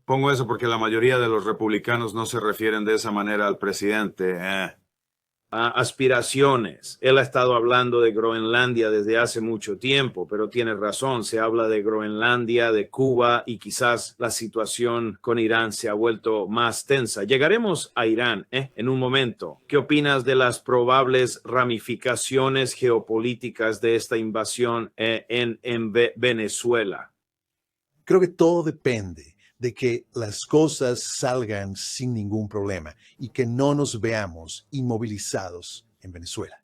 Pongo eso porque la mayoría de los republicanos no se refieren de esa manera al presidente. Aspiraciones. Él ha estado hablando de Groenlandia desde hace mucho tiempo, pero tiene razón, se habla de Groenlandia, de Cuba y quizás la situación con Irán se ha vuelto más tensa. Llegaremos a Irán en un momento. ¿Qué opinas de las probables ramificaciones geopolíticas de esta invasión en Venezuela? Creo que todo depende de que las cosas salgan sin ningún problema y que no nos veamos inmovilizados en Venezuela.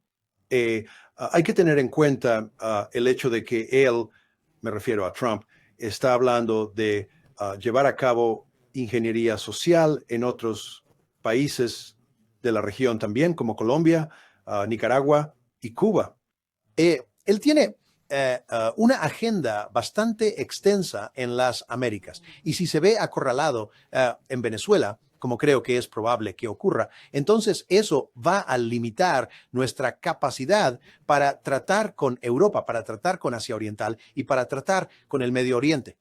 Hay que tener en cuenta el hecho de que él, me refiero a Trump, está hablando de llevar a cabo ingeniería social en otros países de la región también, como Colombia, Nicaragua y Cuba. Él tiene una agenda bastante extensa en las Américas. Y si se ve acorralado en Venezuela, como creo que es probable que ocurra, entonces eso va a limitar nuestra capacidad para tratar con Europa, para tratar con Asia Oriental y para tratar con el Medio Oriente.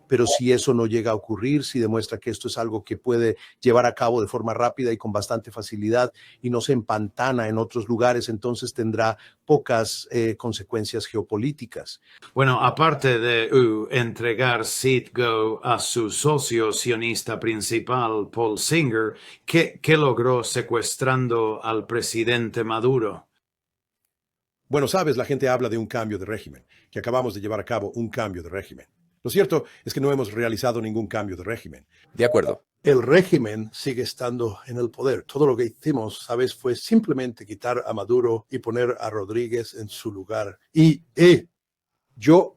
Pero si eso no llega a ocurrir, si demuestra que esto es algo que puede llevar a cabo de forma rápida y con bastante facilidad y no se empantana en otros lugares, entonces tendrá pocas consecuencias geopolíticas. Bueno, aparte de entregar Citgo a su socio sionista principal, Paul Singer, ¿qué logró secuestrando al presidente Maduro? Bueno, sabes, la gente habla de un cambio de régimen, que acabamos de llevar a cabo un cambio de régimen. Lo cierto es que no hemos realizado ningún cambio de régimen. De acuerdo. El régimen sigue estando en el poder. Todo lo que hicimos, sabes, fue simplemente quitar a Maduro y poner a Rodríguez en su lugar. Y yo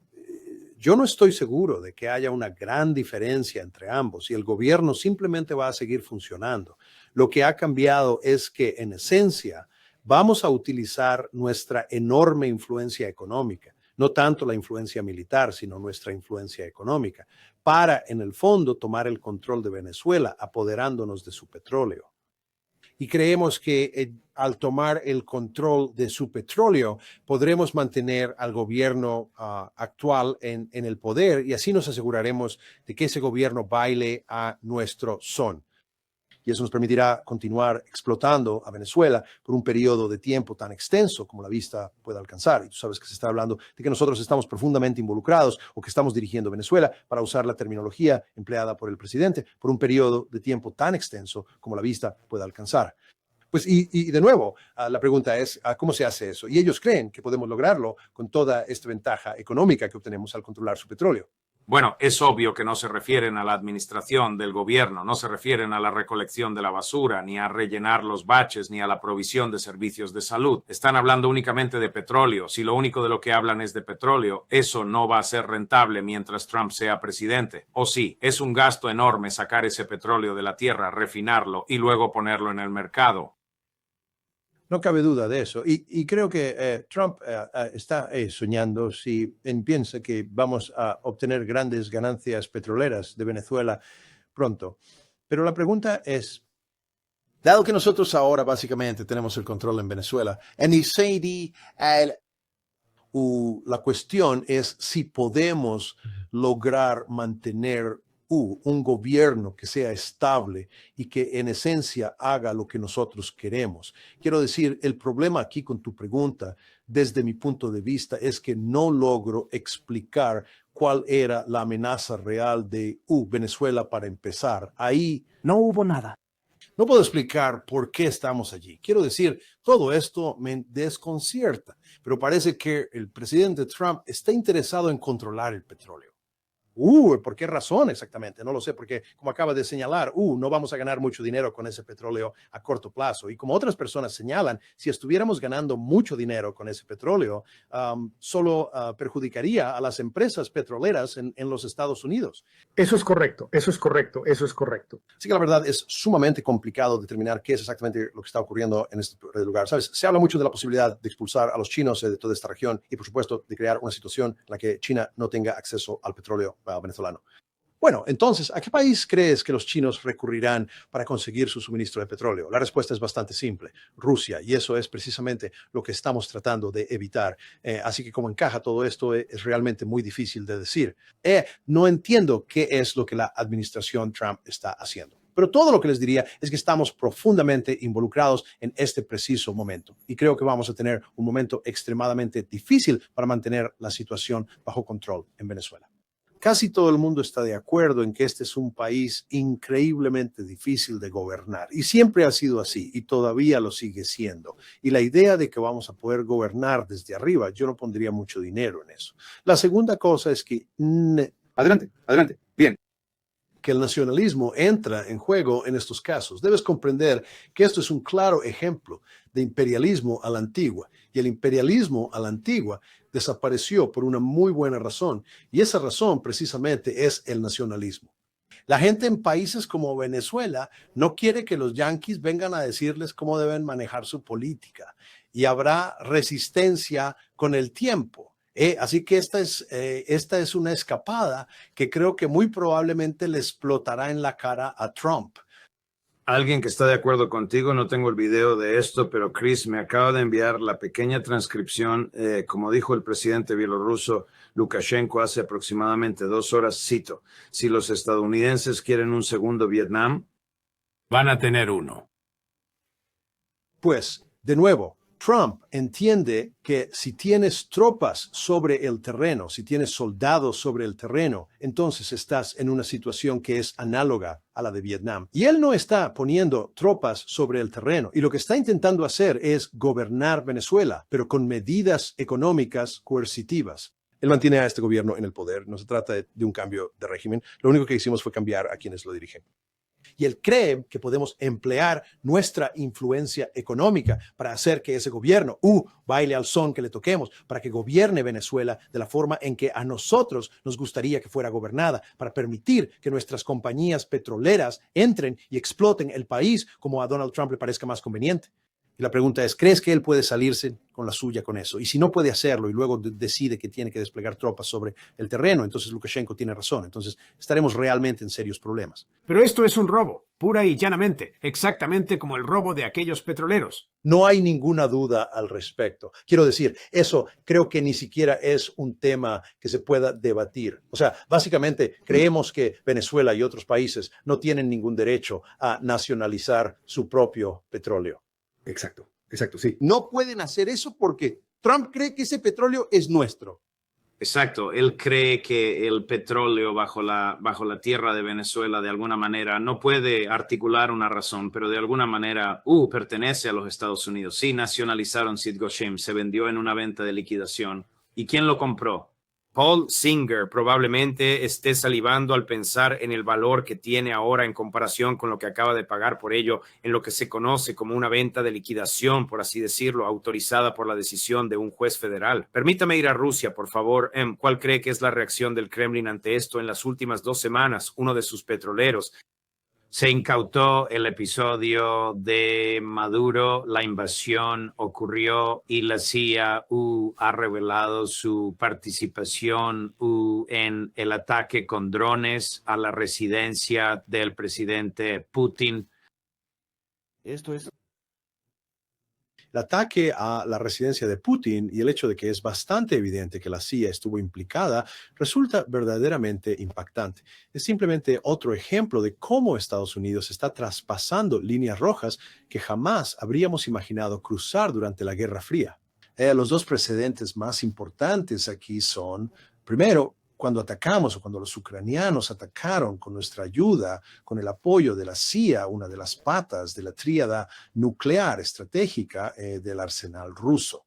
no estoy seguro de que haya una gran diferencia entre ambos y el gobierno simplemente va a seguir funcionando. Lo que ha cambiado es que, en esencia, vamos a utilizar nuestra enorme influencia económica, no tanto la influencia militar, sino nuestra influencia económica, para, en el fondo, tomar el control de Venezuela, apoderándonos de su petróleo. Y creemos que al tomar el control de su petróleo, podremos mantener al gobierno actual en el poder y así nos aseguraremos de que ese gobierno baile a nuestro son. Y eso nos permitirá continuar explotando a Venezuela por un periodo de tiempo tan extenso como la vista pueda alcanzar. Y tú sabes que se está hablando de que nosotros estamos profundamente involucrados o que estamos dirigiendo Venezuela, para usar la terminología empleada por el presidente, por un periodo de tiempo tan extenso como la vista pueda alcanzar. Pues, y de nuevo, la pregunta es, ¿cómo se hace eso? Y ellos creen que podemos lograrlo con toda esta ventaja económica que obtenemos al controlar su petróleo. Bueno, es obvio que no se refieren a la administración del gobierno, no se refieren a la recolección de la basura, ni a rellenar los baches, ni a la provisión de servicios de salud. Están hablando únicamente de petróleo. Si lo único de lo que hablan es de petróleo, eso no va a ser rentable mientras Trump sea presidente. O sí, es un gasto enorme sacar ese petróleo de la tierra, refinarlo y luego ponerlo en el mercado. No cabe duda de eso. Y creo que Trump está soñando si piensa que vamos a obtener grandes ganancias petroleras de Venezuela pronto. Pero la pregunta es, dado que nosotros ahora básicamente tenemos el control en Venezuela, la cuestión es si podemos lograr mantener un gobierno que sea estable y que en esencia haga lo que nosotros queremos. Quiero decir, el problema aquí con tu pregunta, desde mi punto de vista, es que no logro explicar cuál era la amenaza real de Venezuela para empezar. Ahí no hubo nada. No puedo explicar por qué estamos allí. Quiero decir, todo esto me desconcierta, pero parece que el presidente Trump está interesado en controlar el petróleo. ¿Por qué razón exactamente? No lo sé, porque como acaba de señalar, no vamos a ganar mucho dinero con ese petróleo a corto plazo. Y como otras personas señalan, si estuviéramos ganando mucho dinero con ese petróleo, solo perjudicaría a las empresas petroleras en los Estados Unidos. Eso es correcto, eso es correcto, eso es correcto. Así que la verdad es sumamente complicado determinar qué es exactamente lo que está ocurriendo en este lugar. ¿Sabes? Se habla mucho de la posibilidad de expulsar a los chinos de toda esta región y, por supuesto, de crear una situación en la que China no tenga acceso al petróleo venezolano. Bueno, entonces, ¿a qué país crees que los chinos recurrirán para conseguir su suministro de petróleo? La respuesta es bastante simple, Rusia, y eso es precisamente lo que estamos tratando de evitar. Así que como encaja todo esto es realmente muy difícil de decir. No entiendo qué es lo que la administración Trump está haciendo. Pero todo lo que les diría es que estamos profundamente involucrados en este preciso momento. Y creo que vamos a tener un momento extremadamente difícil para mantener la situación bajo control en Venezuela. Casi todo el mundo está de acuerdo en que este es un país increíblemente difícil de gobernar y siempre ha sido así y todavía lo sigue siendo. Y la idea de que vamos a poder gobernar desde arriba, yo no pondría mucho dinero en eso. La segunda cosa es que... Adelante. Bien. Que el nacionalismo entra en juego en estos casos. Debes comprender que esto es un claro ejemplo de imperialismo a la antigua. Y el imperialismo a la antigua desapareció por una muy buena razón. Y esa razón precisamente es el nacionalismo. La gente en países como Venezuela no quiere que los yanquis vengan a decirles cómo deben manejar su política. Y habrá resistencia con el tiempo. Así que esta es una escapada que creo que muy probablemente le explotará en la cara a Trump. Alguien que está de acuerdo contigo, no tengo el video de esto, pero Chris me acaba de enviar la pequeña transcripción, como dijo el presidente bielorruso Lukashenko hace aproximadamente 2 horas, cito, si los estadounidenses quieren un segundo Vietnam, van a tener uno. Pues, de nuevo, Trump entiende que si tienes tropas sobre el terreno, si tienes soldados sobre el terreno, entonces estás en una situación que es análoga a la de Vietnam. Y él no está poniendo tropas sobre el terreno. Y lo que está intentando hacer es gobernar Venezuela, pero con medidas económicas coercitivas. Él mantiene a este gobierno en el poder. No se trata de un cambio de régimen. Lo único que hicimos fue cambiar a quienes lo dirigen. Y él cree que podemos emplear nuestra influencia económica para hacer que ese gobierno baile al son que le toquemos, para que gobierne Venezuela de la forma en que a nosotros nos gustaría que fuera gobernada, para permitir que nuestras compañías petroleras entren y exploten el país como a Donald Trump le parezca más conveniente. Y la pregunta es, ¿crees que él puede salirse con la suya con eso? Y si no puede hacerlo y luego decide que tiene que desplegar tropas sobre el terreno, entonces Lukashenko tiene razón. Entonces estaremos realmente en serios problemas. Pero esto es un robo, pura y llanamente, exactamente como el robo de aquellos petroleros. No hay ninguna duda al respecto. Quiero decir, eso creo que ni siquiera es un tema que se pueda debatir. O sea, básicamente creemos que Venezuela y otros países no tienen ningún derecho a nacionalizar su propio petróleo. Exacto, sí. No pueden hacer eso porque Trump cree que ese petróleo es nuestro. Exacto, él cree que el petróleo bajo la tierra de Venezuela de alguna manera no puede articular una razón, pero de alguna manera pertenece a los Estados Unidos. Sí, nacionalizaron Citgoshim, se vendió en una venta de liquidación. ¿Y quién lo compró? Paul Singer probablemente esté salivando al pensar en el valor que tiene ahora en comparación con lo que acaba de pagar por ello en lo que se conoce como una venta de liquidación, por así decirlo, autorizada por la decisión de un juez federal. Permítame ir a Rusia, por favor. ¿Cuál cree que es la reacción del Kremlin ante esto? En las últimas 2 semanas, uno de sus petroleros se incautó el episodio de Maduro, la invasión ocurrió y la CIA ha revelado su participación en el ataque con drones a la residencia del presidente Putin. Esto es... El ataque a la residencia de Putin y el hecho de que es bastante evidente que la CIA estuvo implicada resulta verdaderamente impactante. Es simplemente otro ejemplo de cómo Estados Unidos está traspasando líneas rojas que jamás habríamos imaginado cruzar durante la Guerra Fría. Los 2 precedentes más importantes aquí son, primero, cuando atacamos o cuando los ucranianos atacaron con nuestra ayuda, con el apoyo de la CIA, una de las patas de la tríada nuclear estratégica del arsenal ruso.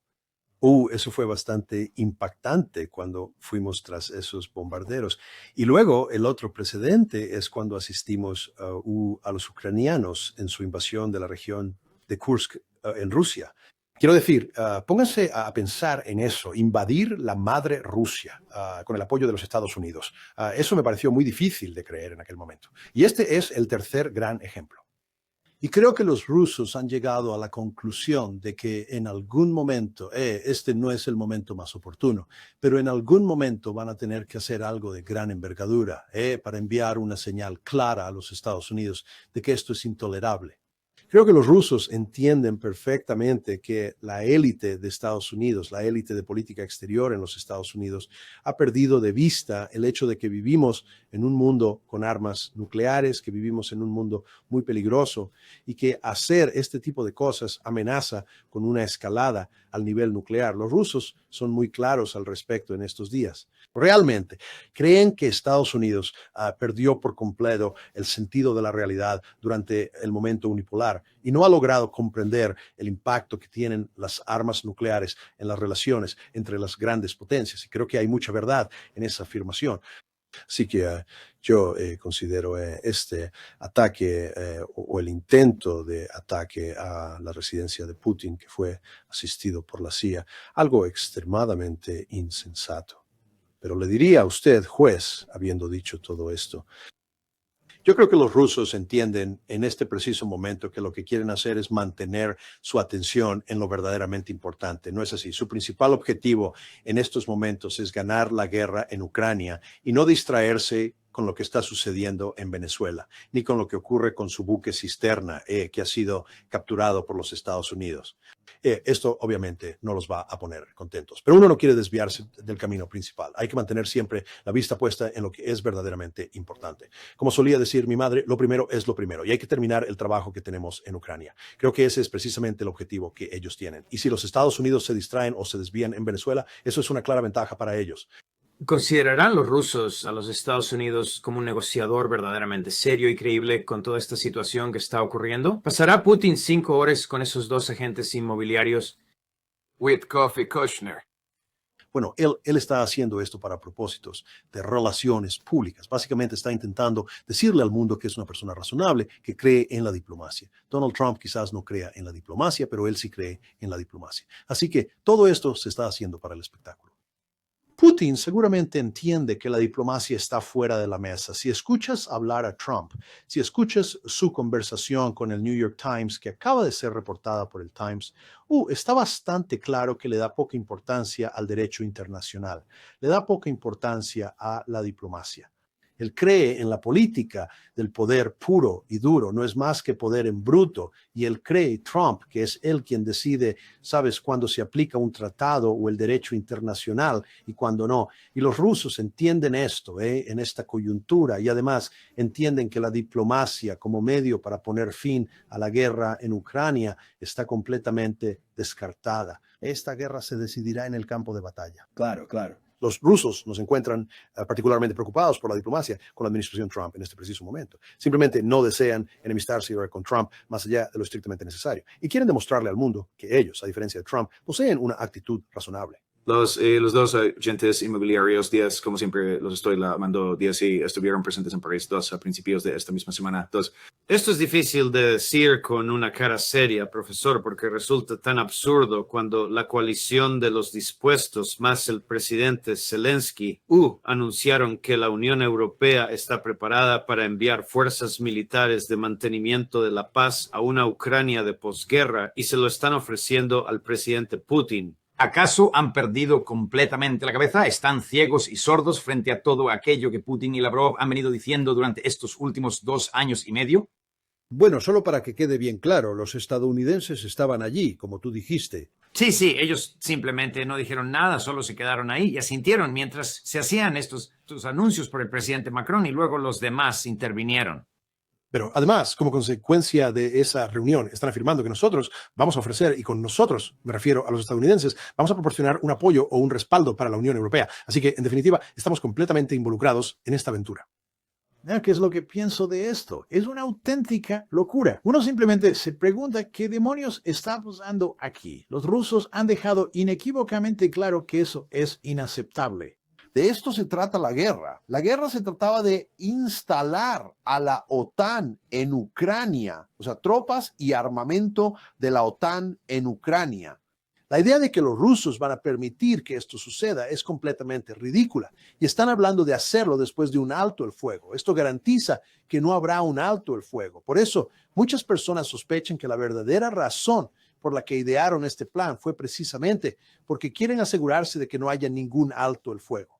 Eso fue bastante impactante cuando fuimos tras esos bombarderos. Y luego el otro precedente es cuando asistimos a los ucranianos en su invasión de la región de Kursk en Rusia. Quiero decir, pónganse a pensar en eso, invadir la madre Rusia con el apoyo de los Estados Unidos. Eso me pareció muy difícil de creer en aquel momento. Y este es el tercer gran ejemplo. Y creo que los rusos han llegado a la conclusión de que en algún momento, este no es el momento más oportuno, pero en algún momento van a tener que hacer algo de gran envergadura, para enviar una señal clara a los Estados Unidos de que esto es intolerable. Creo que los rusos entienden perfectamente que la élite de Estados Unidos, la élite de política exterior en los Estados Unidos, ha perdido de vista el hecho de que vivimos en un mundo con armas nucleares, que vivimos en un mundo muy peligroso y que hacer este tipo de cosas amenaza con una escalada al nivel nuclear. Los rusos son muy claros al respecto en estos días. Realmente creen que Estados Unidos perdió por completo el sentido de la realidad durante el momento unipolar y no ha logrado comprender el impacto que tienen las armas nucleares en las relaciones entre las grandes potencias. Y creo que hay mucha verdad en esa afirmación. Así que yo considero este ataque o el intento de ataque a la residencia de Putin, que fue asistido por la CIA, algo extremadamente insensato. Pero le diría a usted, juez, habiendo dicho todo esto, yo creo que los rusos entienden en este preciso momento que lo que quieren hacer es mantener su atención en lo verdaderamente importante. No es así. Su principal objetivo en estos momentos es ganar la guerra en Ucrania y no distraerse con lo que está sucediendo en Venezuela, ni con lo que ocurre con su buque cisterna que ha sido capturado por los Estados Unidos. Esto obviamente no los va a poner contentos, pero uno no quiere desviarse del camino principal. Hay que mantener siempre la vista puesta en lo que es verdaderamente importante. Como solía decir mi madre, lo primero es lo primero y hay que terminar el trabajo que tenemos en Ucrania. Creo que ese es precisamente el objetivo que ellos tienen. Y si los Estados Unidos se distraen o se desvían en Venezuela, eso es una clara ventaja para ellos. ¿Considerarán los rusos a los Estados Unidos como un negociador verdaderamente serio y creíble con toda esta situación que está ocurriendo? ¿Pasará Putin 5 horas con esos 2 agentes inmobiliarios? Witkoff y Kushner. Bueno, él está haciendo esto para propósitos de relaciones públicas. Básicamente está intentando decirle al mundo que es una persona razonable, que cree en la diplomacia. Donald Trump quizás no crea en la diplomacia, pero él sí cree en la diplomacia. Así que todo esto se está haciendo para el espectáculo. Putin seguramente entiende que la diplomacia está fuera de la mesa. Si escuchas hablar a Trump, si escuchas su conversación con el New York Times, que acaba de ser reportada por el Times, está bastante claro que le da poca importancia al derecho internacional, le da poca importancia a la diplomacia. Él cree en la política del poder puro y duro, no es más que poder en bruto. Y él cree, Trump, que es él quien decide, sabes, cuándo se aplica un tratado o el derecho internacional y cuándo no. Y los rusos entienden esto, en esta coyuntura, y además entienden que la diplomacia como medio para poner fin a la guerra en Ucrania está completamente descartada. Esta guerra se decidirá en el campo de batalla. Claro, claro. Los rusos nos encuentran particularmente preocupados por la diplomacia con la administración Trump en este preciso momento. Simplemente no desean enemistarse con Trump más allá de lo estrictamente necesario. Y quieren demostrarle al mundo que ellos, a diferencia de Trump, poseen una actitud razonable. Los 2 agentes inmobiliarios, Díaz, como siempre los estoy llamando Díaz, y estuvieron presentes en París 2 a principios de esta misma semana. 2. Esto es difícil de decir con una cara seria, profesor, porque resulta tan absurdo cuando la coalición de los dispuestos más el presidente Zelensky anunciaron que la Unión Europea está preparada para enviar fuerzas militares de mantenimiento de la paz a una Ucrania de posguerra y se lo están ofreciendo al presidente Putin. ¿Acaso han perdido completamente la cabeza? ¿Están ciegos y sordos frente a todo aquello que Putin y Lavrov han venido diciendo durante estos últimos 2 años y medio? Bueno, solo para que quede bien claro, los estadounidenses estaban allí, como tú dijiste. Sí, ellos simplemente no dijeron nada, solo se quedaron ahí y asintieron mientras se hacían estos anuncios por el presidente Macron y luego los demás intervinieron. Pero además, como consecuencia de esa reunión, están afirmando que nosotros vamos a ofrecer, y con nosotros me refiero a los estadounidenses, vamos a proporcionar un apoyo o un respaldo para la Unión Europea. Así que, en definitiva, estamos completamente involucrados en esta aventura. ¿Qué es lo que pienso de esto? Es una auténtica locura. Uno simplemente se pregunta qué demonios está pasando aquí. Los rusos han dejado inequívocamente claro que eso es inaceptable. De esto se trata la guerra. La guerra se trataba de instalar a la OTAN en Ucrania, o sea, tropas y armamento de la OTAN en Ucrania. La idea de que los rusos van a permitir que esto suceda es completamente ridícula y están hablando de hacerlo después de un alto el fuego. Esto garantiza que no habrá un alto el fuego. Por eso, muchas personas sospechan que la verdadera razón por la que idearon este plan fue precisamente porque quieren asegurarse de que no haya ningún alto el fuego.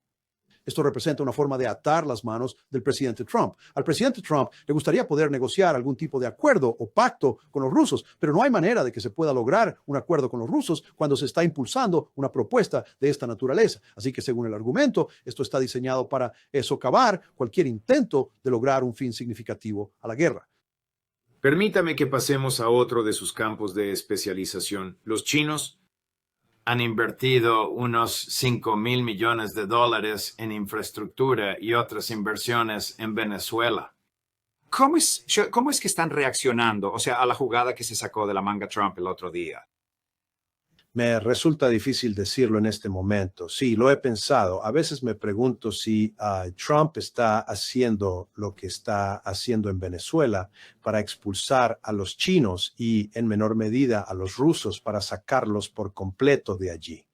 Esto representa una forma de atar las manos del presidente Trump. Al presidente Trump le gustaría poder negociar algún tipo de acuerdo o pacto con los rusos, pero no hay manera de que se pueda lograr un acuerdo con los rusos cuando se está impulsando una propuesta de esta naturaleza. Así que, según el argumento, esto está diseñado para socavar cualquier intento de lograr un fin significativo a la guerra. Permítame que pasemos a otro de sus campos de especialización. Los chinos han invertido unos 5,000 millones de dólares en infraestructura y otras inversiones en Venezuela. ¿Cómo es que están reaccionando, o sea, a la jugada que se sacó de la manga Trump el otro día? Me resulta difícil decirlo en este momento. Sí, lo he pensado. A veces me pregunto si Trump está haciendo lo que está haciendo en Venezuela para expulsar a los chinos y en menor medida a los rusos para sacarlos por completo de allí.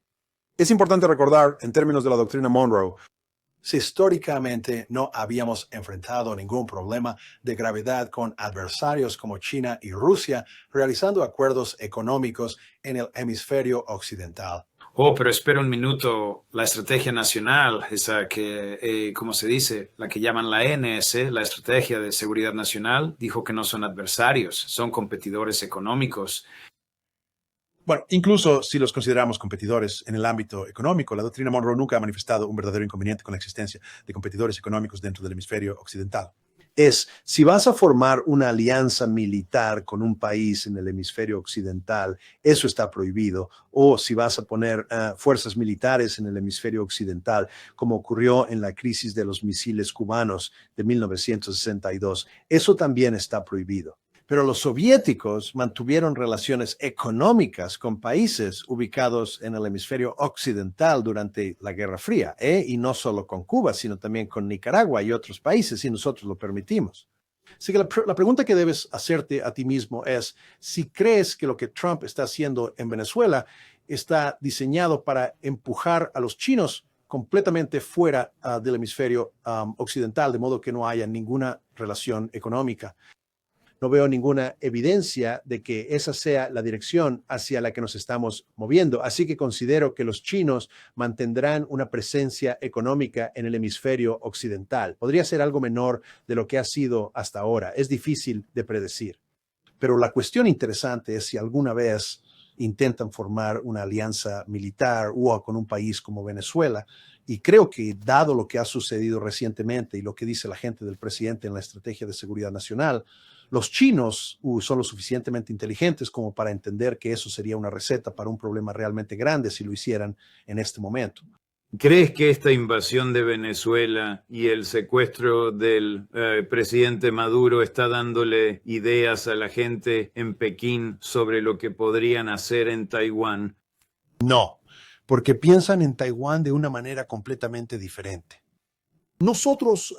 Es importante recordar, en términos de la doctrina Monroe, Si históricamente no habíamos enfrentado ningún problema de gravedad con adversarios como China y Rusia realizando acuerdos económicos en el hemisferio occidental. Oh, pero espera un minuto. La estrategia nacional, esa que, ¿cómo se dice? La que llaman la ANS, la Estrategia de Seguridad Nacional, dijo que no son adversarios, son competidores económicos. bueno, incluso si los consideramos competidores en el ámbito económico, la doctrina Monroe nunca ha manifestado un verdadero inconveniente con la existencia de competidores económicos dentro del hemisferio occidental. Si vas a formar una alianza militar con un país en el hemisferio occidental, eso está prohibido. O si vas a poner fuerzas militares en el hemisferio occidental, como ocurrió en la crisis de los misiles cubanos de 1962, eso también está prohibido. Pero los soviéticos mantuvieron relaciones económicas con países ubicados en el hemisferio occidental durante la Guerra Fría, y no solo con Cuba, sino también con Nicaragua y otros países, y nosotros lo permitimos. Así que la pregunta que debes hacerte a ti mismo es si crees que lo que Trump está haciendo en Venezuela está diseñado para empujar a los chinos completamente fuera del hemisferio occidental, de modo que no haya ninguna relación económica. No veo ninguna evidencia de que esa sea la dirección hacia la que nos estamos moviendo. Así que considero que los chinos mantendrán una presencia económica en el hemisferio occidental. Podría ser algo menor de lo que ha sido hasta ahora. Es difícil de predecir. Pero la cuestión interesante es si alguna vez intentan formar una alianza militar o con un país como Venezuela. Y creo que, dado lo que ha sucedido recientemente y lo que dice la gente del presidente en la Estrategia de Seguridad Nacional, los chinos son lo suficientemente inteligentes como para entender que eso sería una receta para un problema realmente grande si lo hicieran en este momento. ¿Crees que esta invasión de Venezuela y el secuestro del presidente Maduro está dándole ideas a la gente en Pekín sobre lo que podrían hacer en Taiwán? No, porque piensan en Taiwán de una manera completamente diferente. Nosotros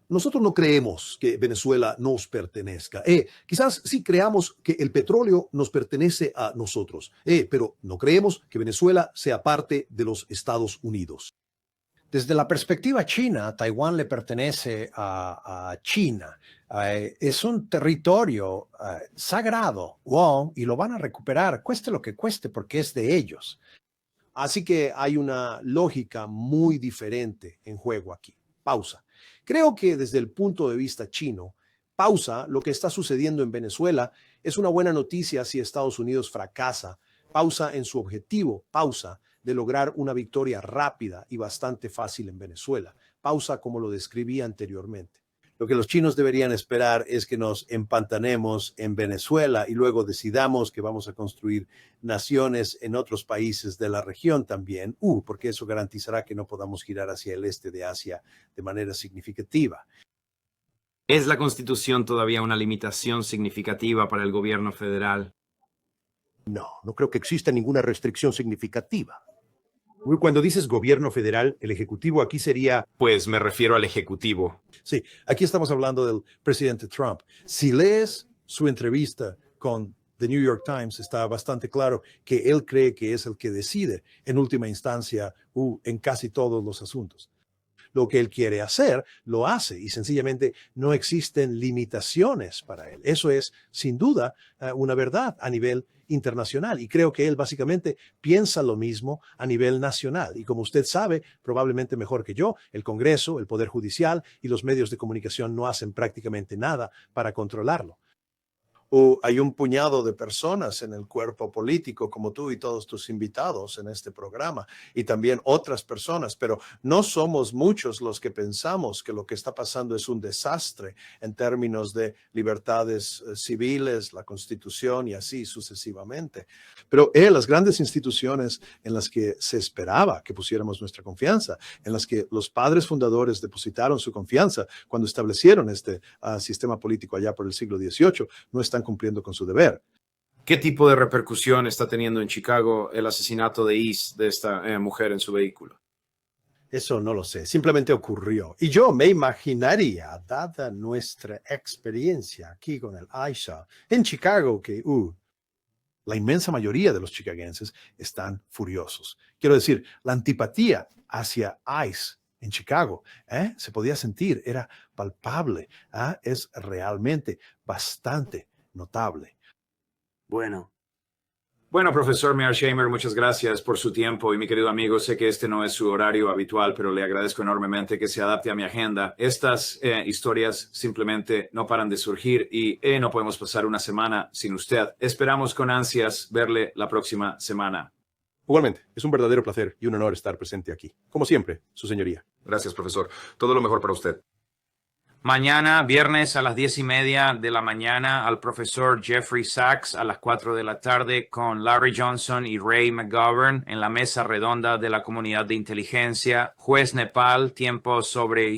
no creemos que Venezuela nos pertenezca. Quizás sí creamos que el petróleo nos pertenece a nosotros, pero no creemos que Venezuela sea parte de los Estados Unidos. Desde la perspectiva china, Taiwán le pertenece a China. Es un territorio sagrado, y lo van a recuperar, cueste lo que cueste, porque es de ellos. Así que hay una lógica muy diferente en juego aquí. Pausa. Creo que desde el punto de vista chino, lo que está sucediendo en Venezuela es una buena noticia si Estados Unidos fracasa, en su objetivo, de lograr una victoria rápida y bastante fácil en Venezuela, como lo describí anteriormente. Lo que los chinos deberían esperar es que nos empantanemos en Venezuela y luego decidamos que vamos a construir naciones en otros países de la región también, porque eso garantizará que no podamos girar hacia el este de Asia de manera significativa. ¿Es la Constitución todavía una limitación significativa para el gobierno federal? No creo que exista ninguna restricción significativa. Cuando dices gobierno federal, el ejecutivo aquí sería... Pues me refiero al Ejecutivo. Sí, aquí estamos hablando del presidente Trump. Si lees su entrevista con The New York Times está bastante claro que él cree que es el que decide en última instancia en casi todos los asuntos. Lo que él quiere hacer, lo hace y sencillamente no existen limitaciones para él. Eso es, sin duda, una verdad a nivel internacional y creo que él básicamente piensa lo mismo a nivel nacional. Y como usted sabe, probablemente mejor que yo, el Congreso, el Poder Judicial y los medios de comunicación no hacen prácticamente nada para controlarlo. Hay un puñado de personas en el cuerpo político, como tú y todos tus invitados en este programa, y también otras personas, pero no somos muchos los que pensamos que lo que está pasando es un desastre en términos de libertades civiles, la Constitución y así sucesivamente. Pero las grandes instituciones en las que se esperaba que pusiéramos nuestra confianza, en las que los padres fundadores depositaron su confianza cuando establecieron este sistema político allá por el siglo XVIII, no están cumpliendo con su deber. ¿Qué tipo de repercusión está teniendo en Chicago el asesinato de esta mujer en su vehículo? Eso no lo sé, simplemente ocurrió. Y yo me imaginaría, dada nuestra experiencia aquí con el Aisha en Chicago, que la inmensa mayoría de los chicagenses están furiosos. Quiero decir, la antipatía hacia ICE en Chicago se podía sentir, era palpable, es realmente bastante notable. Bueno, profesor Mearsheimer, muchas gracias por su tiempo y mi querido amigo, sé que este no es su horario habitual, pero le agradezco enormemente que se adapte a mi agenda. Estas historias simplemente no paran de surgir y no podemos pasar una semana sin usted. Esperamos con ansias verle la próxima semana. Igualmente, es un verdadero placer y un honor estar presente aquí. Como siempre, su señoría. Gracias, profesor. Todo lo mejor para usted. Mañana, viernes a las 10:30 de la mañana, al profesor Jeffrey Sachs a las 4 de la tarde con Larry Johnson y Ray McGovern en la mesa redonda de la comunidad de inteligencia. Juez Nepal, tiempo sobre